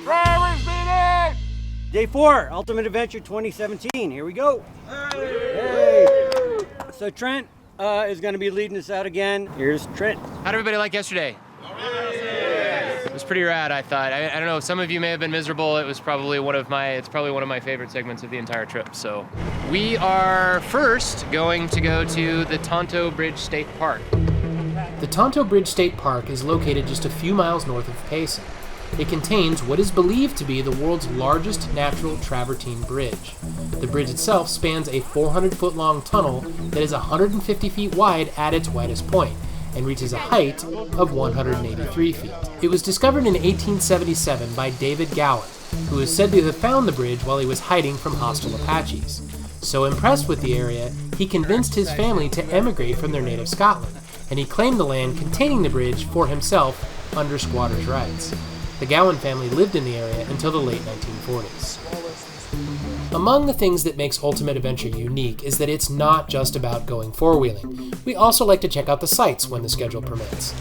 Drivers meeting! Day 4, Ultimate Adventure 2017. Here we go. Hey! So Trent is going to be leading us out again. Here's Trent. How'd everybody like yesterday? It was pretty rad, I thought. I don't know, some of you may have been miserable. It's probably one of my favorite segments of the entire trip. So we are first going to go to the Tonto Bridge State Park. The Tonto Bridge State Park is located just a few miles north of Payson. It contains what is believed to be the world's largest natural travertine bridge. The bridge itself spans a 400-foot-long tunnel that is 150 feet wide at its widest point and reaches a height of 183 feet. It was discovered in 1877 by David Gowan, who is said to have found the bridge while he was hiding from hostile Apaches. So impressed with the area, he convinced his family to emigrate from their native Scotland, and he claimed the land containing the bridge for himself under squatters' rights. The Gowan family lived in the area until the late 1940s. Among the things that makes Ultimate Adventure unique is that it's not just about going four-wheeling. We also like to check out the sights when the schedule permits.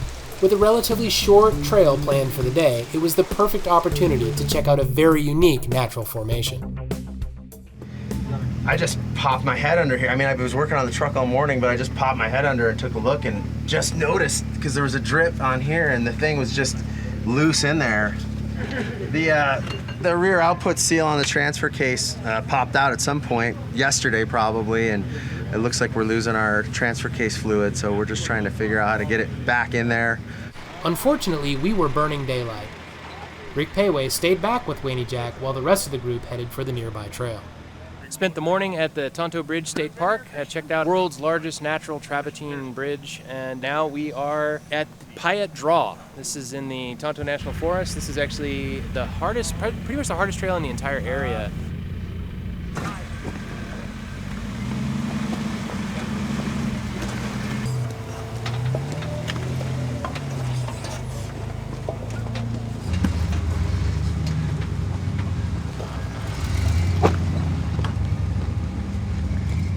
With a relatively short trail planned for the day, it was the perfect opportunity to check out a very unique natural formation. I just popped my head under here. I mean, I was working on the truck all morning, but I just popped my head under and took a look and just noticed, because there was a drip on here and the thing was just loose in there. The rear output seal on the transfer case popped out at some point yesterday probably, and it looks like we're losing our transfer case fluid, so we're just trying to figure out how to get it back in there. Unfortunately, we were burning daylight. Rick Payway stayed back with Wayne Jack while the rest of the group headed for the nearby trail. Spent the morning at the Tonto Bridge State Park, checked out the world's largest natural travertine bridge, and now we are at Pyeatt Draw. This is in the Tonto National Forest. This is actually the hardest, pretty much the hardest trail in the entire area.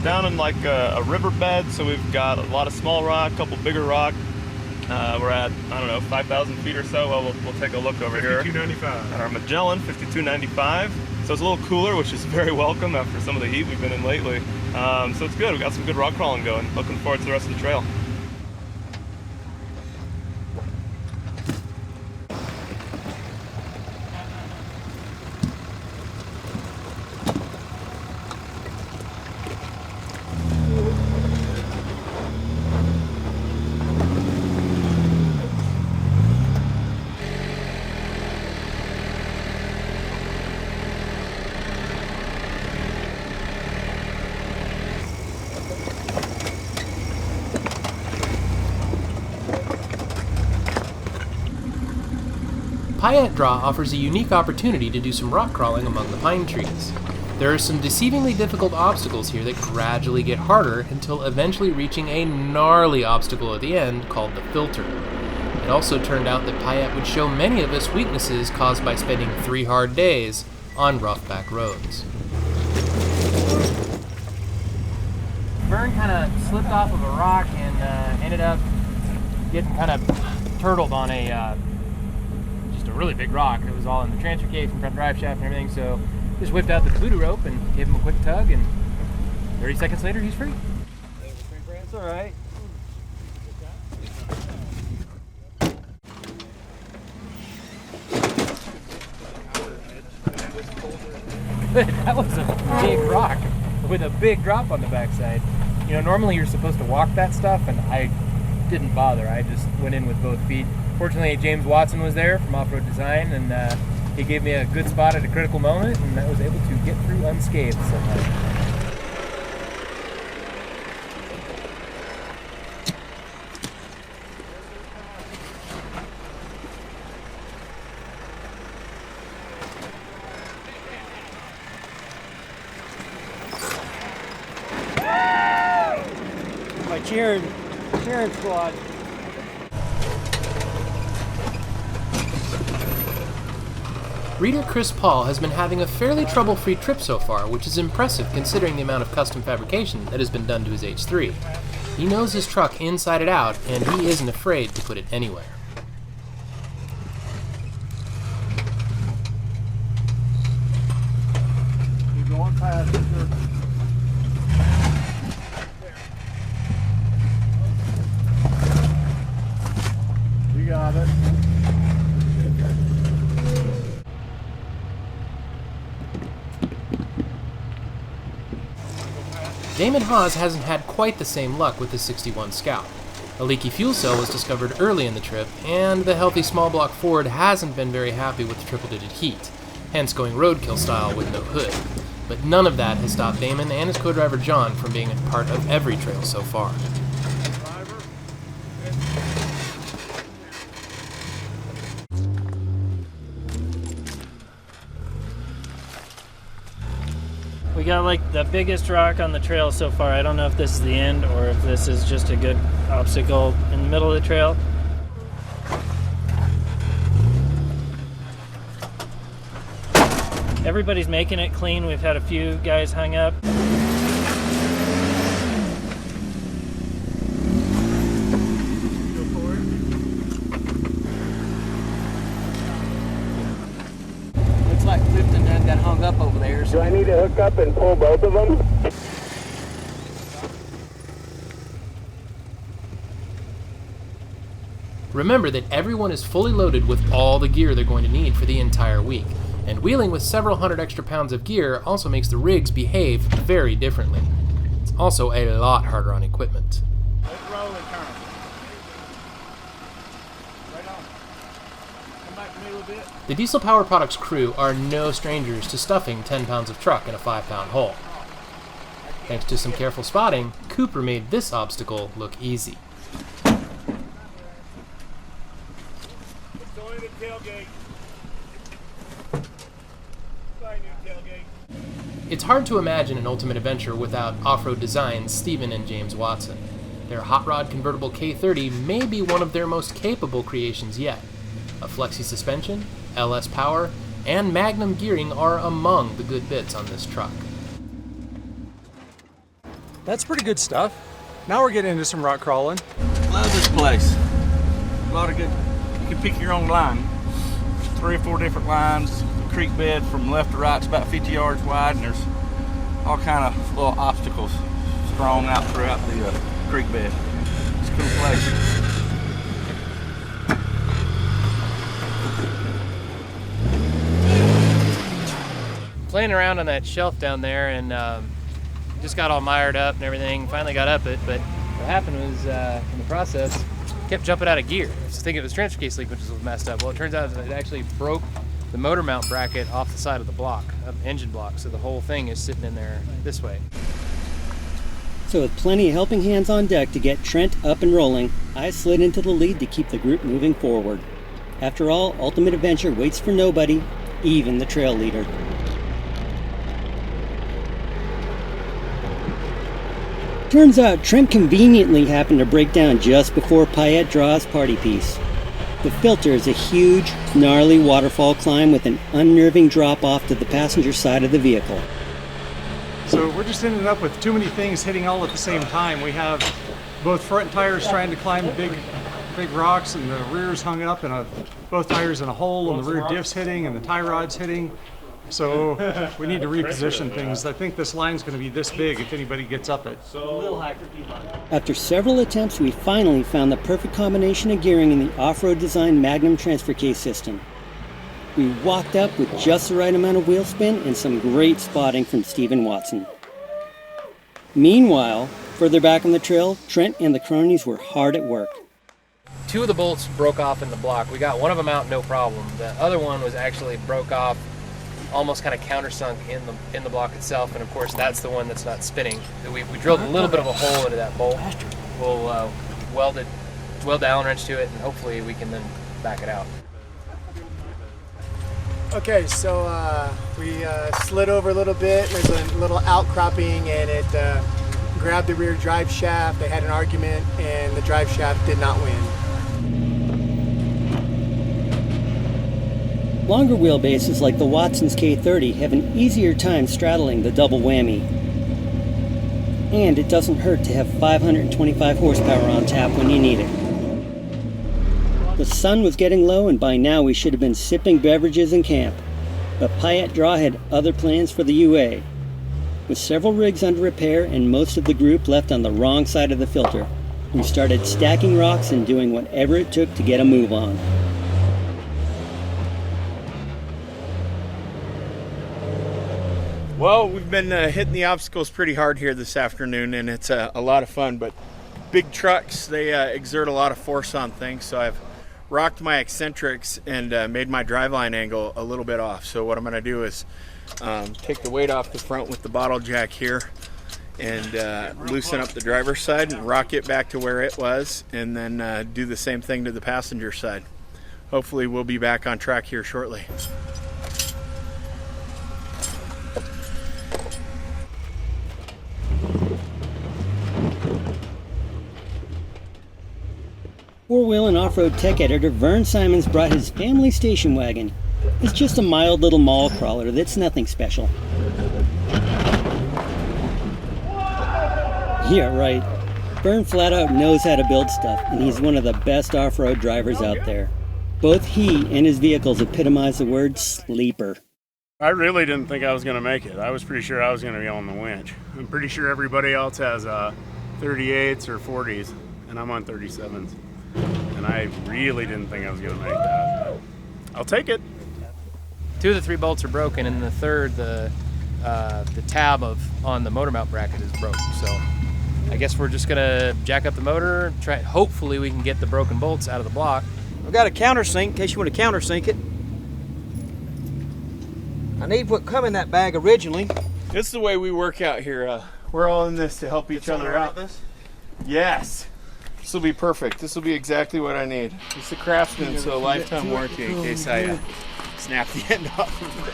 Down in like a riverbed, so we've got a lot of small rock, a couple bigger rock. We're at, I don't know, 5,000 feet or so. Well, we'll take a look over here. 5295. At our Mogollon, 5295. So it's a little cooler, which is very welcome after some of the heat we've been in lately. So it's good. We've got some good rock crawling going. Looking forward to the rest of the trail. Pyeatt Draw offers a unique opportunity to do some rock crawling among the pine trees. There are some deceivingly difficult obstacles here that gradually get harder until eventually reaching a gnarly obstacle at the end called the filter. It also turned out that Pyeatt would show many of us weaknesses caused by spending 3 hard days on rough back roads. Vern kind of slipped off of a rock and ended up getting kind of turtled on a really big rock. It was all in the transfer case and front drive shaft and everything, so just whipped out the voodoo rope and gave him a quick tug, and 30 seconds later he's free. That's all right. That was a big rock with a big drop on the backside. You know, normally you're supposed to walk that stuff, and I didn't bother. I just went in with both feet. Fortunately, James Watson was there from Off-Road Design, and he gave me a good spot at a critical moment, and I was able to get through unscathed somehow. My cheering squad. Reader Chris Paul has been having a fairly trouble-free trip so far, which is impressive considering the amount of custom fabrication that has been done to his H3. He knows his truck inside and out, and he isn't afraid to put it anywhere. Keep going past it, sir. You got it. Damon Haas hasn't had quite the same luck with the 61 Scout. A leaky fuel cell was discovered early in the trip, and the healthy small block Ford hasn't been very happy with the triple-digit heat, hence going roadkill style with no hood. But none of that has stopped Damon and his co-driver John from being a part of every trail so far. We got like the biggest rock on the trail so far. I don't know if this is the end or if this is just a good obstacle in the middle of the trail. Everybody's making it clean. We've had a few guys hung up. Looks like Clifton done got hung up over there. Do I need to hook up and pull both of them? Remember that everyone is fully loaded with all the gear they're going to need for the entire week, and wheeling with several hundred extra pounds of gear also makes the rigs behave very differently. It's also a lot harder on equipment. Let's roll it, Carnage. Right on. Come back to me a little bit. The Diesel Power Products crew are no strangers to stuffing 10 pounds of truck in a 5-pound hole. Thanks to some careful spotting, Cooper made this obstacle look easy. It's going to the tailgate. Sorry, new tailgate. It's hard to imagine an Ultimate Adventure without off-road designs Stephen and James Watson. Their hot rod convertible K30 may be one of their most capable creations yet. A flexi suspension, LS power, and Magnum gearing are among the good bits on this truck. That's pretty good stuff. Now we're getting into some rock crawling. Love this place. A lot of good, you can pick your own line. 3 or 4 different lines. The creek bed from left to right is about 50 yards wide, and there's all kind of little obstacles strung out throughout the creek bed. It's a cool place. Playing around on that shelf down there and just got all mired up and everything. Finally got up it, but what happened was in the process, kept jumping out of gear. I was thinking it was transfer case leak, which was messed up. Well, it turns out it actually broke the motor mount bracket off the side of the block, of the engine block. So the whole thing is sitting in there this way. So with plenty of helping hands on deck to get Trent up and rolling, I slid into the lead to keep the group moving forward. After all, Ultimate Adventure waits for nobody, even the trail leader. Turns out Trent conveniently happened to break down just before Pyeatt Draw's party piece. The filter is a huge, gnarly waterfall climb with an unnerving drop off to the passenger side of the vehicle. So we're just ending up with too many things hitting all at the same time. We have both front tires trying to climb big rocks, and the rear's hung up, and both tires in a hole, and the rear diff's hitting, and the tie rod's hitting. So we need to reposition things. I think this line's going to be this big if anybody gets up it. After several attempts, we finally found the perfect combination of gearing in the off-road design Magnum transfer case system. We walked up with just the right amount of wheel spin and some great spotting from Stephen Watson. Meanwhile, further back on the trail, Trent and the cronies were hard at work. 2 of the bolts broke off in the block. We got one of them out, no problem. The other one was actually broke off, almost kind of countersunk in the block itself, and of course that's the one that's not spinning. We drilled a little bit of a hole into that bolt. We'll weld the Allen wrench to it, and hopefully we can then back it out. Okay, so we slid over a little bit. There's a little outcropping, and it grabbed the rear drive shaft. They had an argument, and the drive shaft did not win. Longer wheelbases like the Watson's K30 have an easier time straddling the double whammy. and it doesn't hurt to have 525 horsepower on tap when you need it. The sun was getting low, and by now we should have been sipping beverages in camp, but Pyeatt Draw had other plans for the UA. With several rigs under repair and most of the group left on the wrong side of the filter, we started stacking rocks and doing whatever it took to get a move on. Well, we've been hitting the obstacles pretty hard here this afternoon, and it's a lot of fun, but big trucks, they exert a lot of force on things, so I've rocked my eccentrics and made my driveline angle a little bit off. So what I'm going to do is take the weight off the front with the bottle jack here and loosen up the driver's side and rock it back to where it was, and then do the same thing to the passenger side. Hopefully we'll be back on track here shortly. Four-wheel and off-road tech editor Vern Simons brought his family station wagon. It's just a mild little mall crawler that's nothing special. Yeah, right. Vern flat out knows how to build stuff, and he's one of the best off-road drivers out there. Both he and his vehicles epitomize the word sleeper. I really didn't think I was going to make it. I was pretty sure I was going to be on the winch. I'm pretty sure everybody else has 38s or 40s, and I'm on 37s. And I really didn't think I was going to make that. I'll take it. 2 of the 3 bolts are broken, and the third, the tab on the motor mount bracket is broke. So I guess we're just gonna jack up the motor. Hopefully we can get the broken bolts out of the block. I've got a countersink in case you want to countersink it. I need what come in that bag originally. This is the way we work out here. We're all in this to help each other out. Yes. This will be perfect. This will be exactly what I need. It's a Craftsman, so a lifetime warranty in case I snap the end off of it.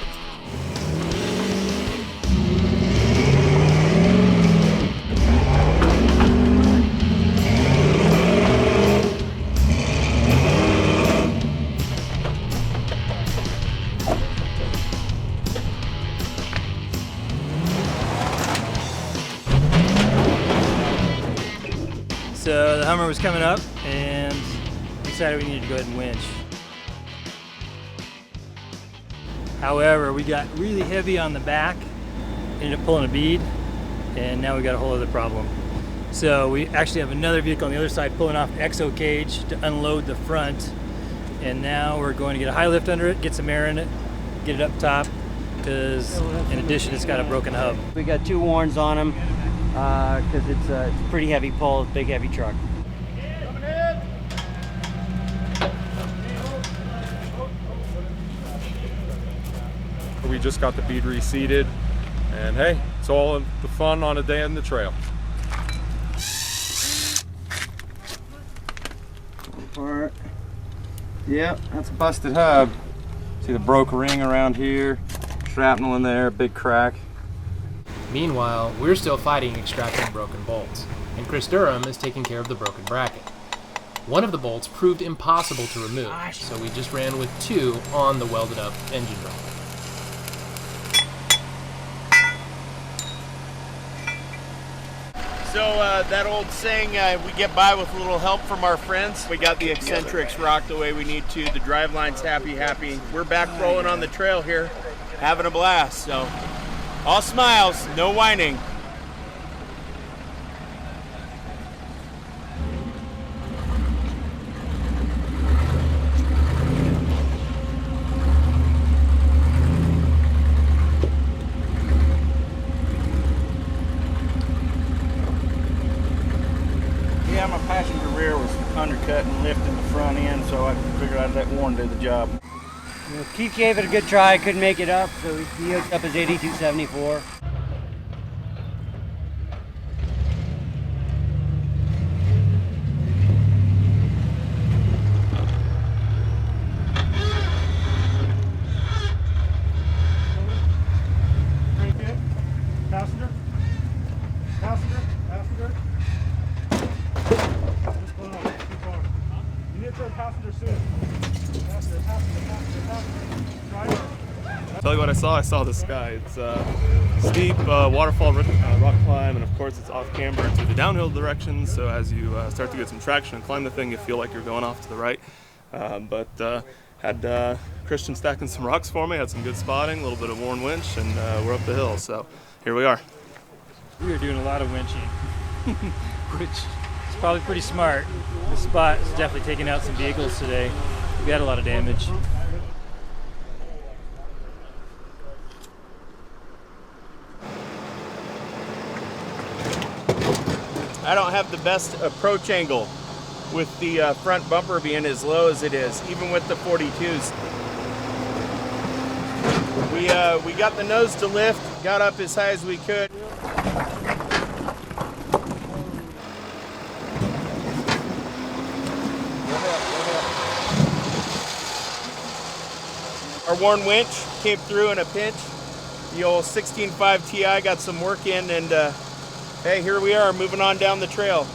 So the Hummer was coming up, and we decided we needed to go ahead and winch. However, we got really heavy on the back, ended up pulling a bead, and now we got a whole other problem. So we actually have another vehicle on the other side pulling off the exo cage to unload the front, and now we're going to get a high lift under it, get some air in it, get it up top, because in addition it's got a broken hub. We got 2 warns on them because it's a pretty heavy pull, big heavy truck. We just got the bead reseated, and hey, it's all the fun on a day in the trail. Part. Yep, that's a busted hub. See the broke ring around here, shrapnel in there, big crack. Meanwhile, we're still fighting extracting broken bolts, and Chris Durham is taking care of the broken bracket. One of the bolts proved impossible to remove, so we just ran with 2 on the welded up engine drum. So that old saying, we get by with a little help from our friends. We got the eccentrics rocked the way we need to. The driveline's happy. We're back rolling on the trail here, having a blast. So all smiles, no whining. Yeah, my passenger rear was undercut and lifting the front end, so I figured I'd let Warren do the job. Well, Keith gave it a good try, couldn't make it up, so he hooked up his 8274. Passenger. You need to throw passenger soon. Passenger. Driver. Tell you what I saw. I saw this guy. It's steep waterfall rock climb, and of course it's off-camber to the downhill direction. So as you start to get some traction and climb the thing, you feel like you're going off to the right. But had Christian stacking some rocks for me. Had some good spotting, a little bit of worn winch, and we're up the hill. So here we are. We are doing a lot of winching, which is probably pretty smart. The spot is definitely taking out some vehicles today. We had a lot of damage. I don't have the best approach angle with the front bumper being as low as it is, even with the 42s. We got the nose to lift, got up as high as we could. Our worn winch came through in a pinch. The old 16.5 Ti got some work in, and hey, here we are moving on down the trail.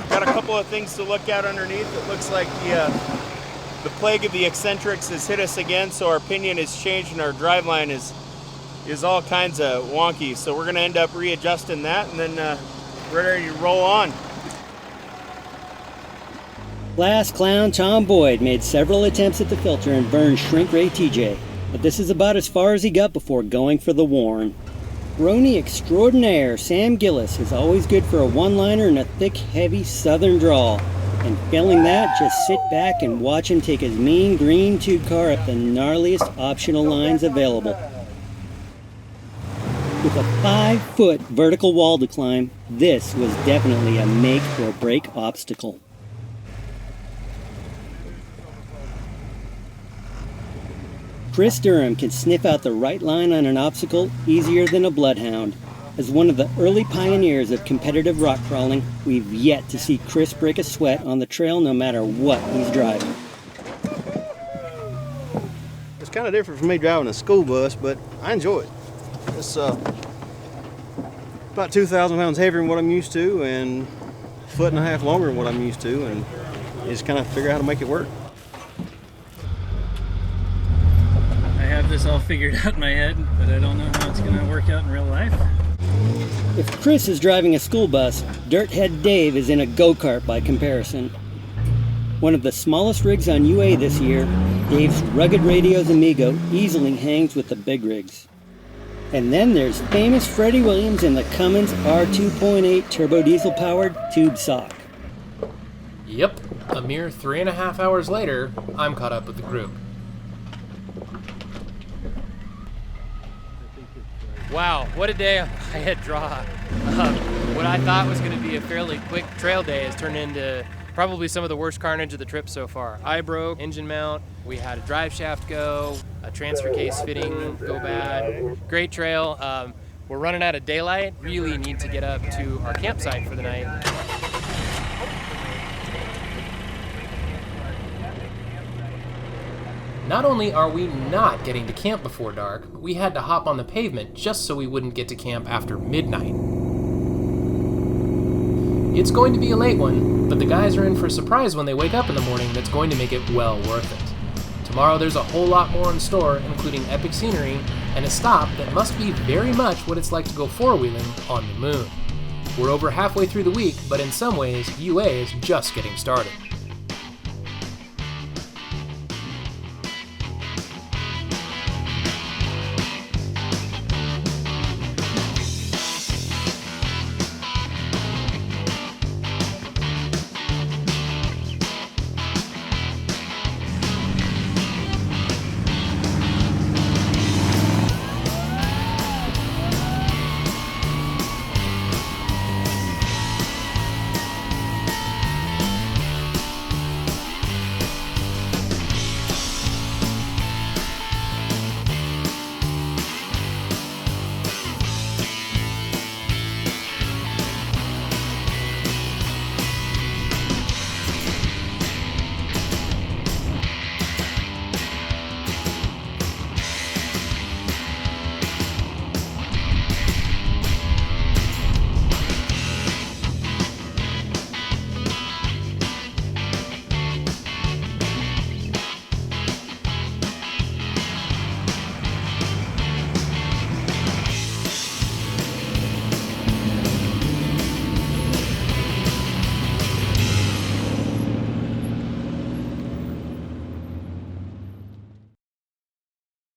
Got a couple of things to look at underneath. It looks like the plague of the eccentrics has hit us again, so our pinion has changed and our driveline is all kinds of wonky. So we're gonna end up readjusting that, and then we're ready to roll on. Last clown Tom Boyd made several attempts at the filter and burned shrink ray TJ, but this is about as far as he got before going for the Warren. Brony extraordinaire Sam Gillis is always good for a one-liner and a thick, heavy southern drawl. And failing that, just sit back and watch him take his mean green tube car up the gnarliest optional lines available. With a 5-foot vertical wall to climb, this was definitely a make or break obstacle. Chris Durham can sniff out the right line on an obstacle easier than a bloodhound. As one of the early pioneers of competitive rock crawling, we've yet to see Chris break a sweat on the trail no matter what he's driving. It's kind of different for me driving a school bus, but I enjoy it. It's about 2,000 pounds heavier than what I'm used to and a foot and a half longer than what I'm used to, and you just kind of figure out how to make it work. I have this all figured out in my head, but I don't know how it's going to work out in real life. If Chris is driving a school bus, Dirthead Dave is in a go-kart by comparison. One of the smallest rigs on UA this year, Dave's Rugged Radios Amigo easily hangs with the big rigs. And then there's famous Freddie Williams and the Cummins R2.8 turbo diesel powered tube sock. Yep, a mere 3.5 hours later, I'm caught up with the group. Wow, what a day I had draw. What I thought was going to be a fairly quick trail day has turned into probably some of the worst carnage of the trip so far. I broke, engine mount, we had a drive shaft go, a transfer case fitting go bad. Great trail. We're running out of daylight, really need to get up to our campsite for the night. Not only are we not getting to camp before dark, but we had to hop on the pavement just so we wouldn't get to camp after midnight. It's going to be a late one, but the guys are in for a surprise when they wake up in the morning that's going to make it well worth it. Tomorrow there's a whole lot more in store, including epic scenery and a stop that must be very much what it's like to go four-wheeling on the moon. We're over halfway through the week, but in some ways, UA is just getting started.